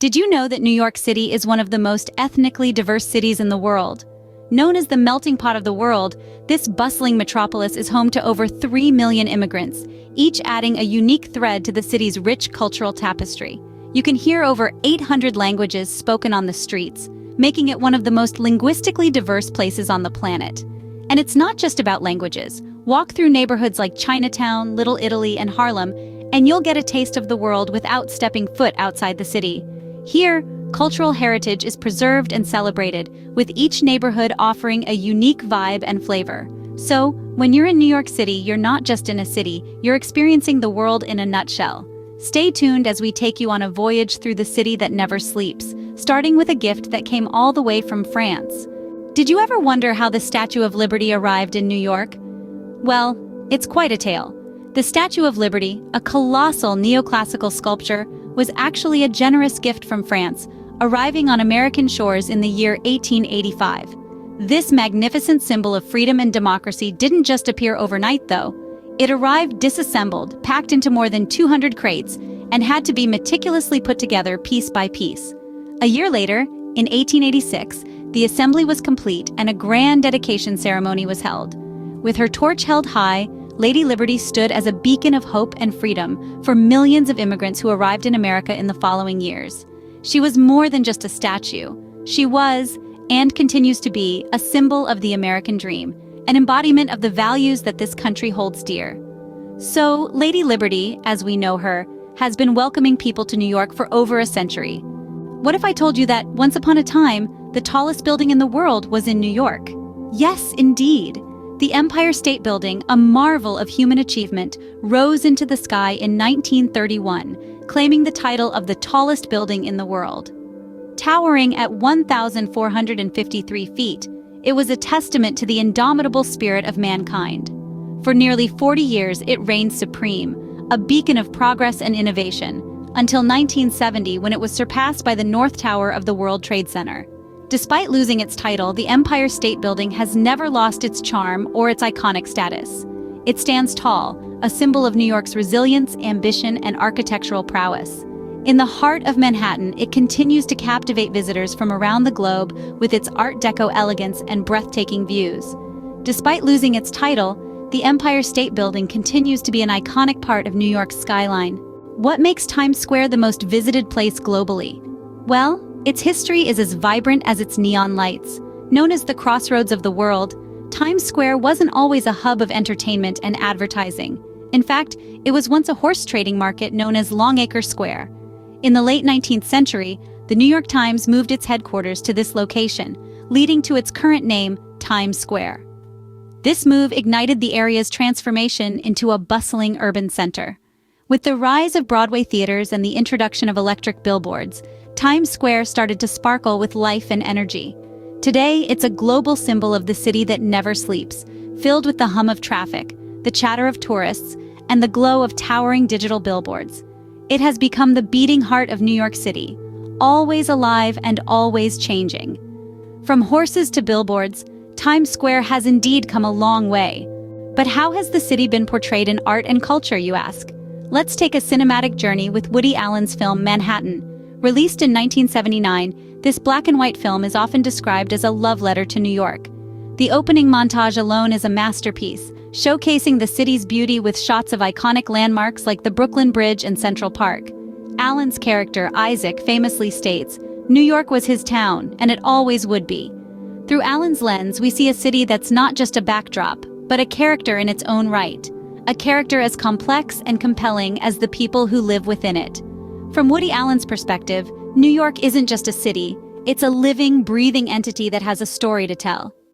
Did you know that New York City is one of the most ethnically diverse cities in the world? Known as the melting pot of the world, this bustling metropolis is home to over 3 million immigrants, each adding a unique thread to the city's rich cultural tapestry. You can hear over 800 languages spoken on the streets, making it one of the most linguistically diverse places on the planet. And it's not just about languages. Walk through neighborhoods like Chinatown, Little Italy, and Harlem, and you'll get a taste of the world without stepping foot outside the city. Here, cultural heritage is preserved and celebrated, with each neighborhood offering a unique vibe and flavor. So, when you're in New York City, you're not just in a city, you're experiencing the world in a nutshell. Stay tuned as we take you on a voyage through the city that never sleeps, starting with a gift that came all the way from France. Did you ever wonder how the Statue of Liberty arrived in New York? Well, it's quite a tale. The Statue of Liberty, a colossal neoclassical sculpture, was actually a generous gift from France, arriving on American shores in the year 1885. This magnificent symbol of freedom and democracy didn't just appear overnight, though. It arrived disassembled, packed into more than 200 crates, and had to be meticulously put together piece by piece. A year later, in 1886, the assembly was complete and a grand dedication ceremony was held. With her torch held high, Lady Liberty stood as a beacon of hope and freedom for millions of immigrants who arrived in America in the following years. She was more than just a statue. She was, and continues to be, a symbol of the American dream, an embodiment of the values that this country holds dear. So, Lady Liberty, as we know her, has been welcoming people to New York for over a century. What if I told you that, once upon a time, the tallest building in the world was in New York? Yes, indeed. The Empire State Building, a marvel of human achievement, rose into the sky in 1931, claiming the title of the tallest building in the world. Towering at 1,453 feet, it was a testament to the indomitable spirit of mankind. For nearly 40 years, it reigned supreme, a beacon of progress and innovation, until 1970, when it was surpassed by the North Tower of the World Trade Center. Despite losing its title, the Empire State Building has never lost its charm or its iconic status. It stands tall, a symbol of New York's resilience, ambition, and architectural prowess. In the heart of Manhattan, it continues to captivate visitors from around the globe with its Art Deco elegance and breathtaking views. Despite losing its title, the Empire State Building continues to be an iconic part of New York's skyline. What makes Times Square the most visited place globally? Well, its history is as vibrant as its neon lights. Known as the crossroads of the world, Times Square wasn't always a hub of entertainment and advertising. In fact, it was once a horse trading market known as Longacre Square. In the late 19th century, the New York Times moved its headquarters to this location, leading to its current name, Times Square. This move ignited the area's transformation into a bustling urban center. With the rise of Broadway theaters and the introduction of electric billboards, Times Square started to sparkle with life and energy. Today, it's a global symbol of the city that never sleeps, filled with the hum of traffic, the chatter of tourists, and the glow of towering digital billboards. It has become the beating heart of New York City, always alive and always changing. From horses to billboards, Times Square has indeed come a long way. But how has the city been portrayed in art and culture, you ask? Let's take a cinematic journey with Woody Allen's film Manhattan. Released in 1979, this black-and-white film is often described as a love letter to New York. The opening montage alone is a masterpiece, showcasing the city's beauty with shots of iconic landmarks like the Brooklyn Bridge and Central Park. Allen's character, Isaac, famously states, "New York was his town, and it always would be." Through Allen's lens, we see a city that's not just a backdrop, but a character in its own right. A character as complex and compelling as the people who live within it. From Woody Allen's perspective, New York isn't just a city, it's a living, breathing entity that has a story to tell.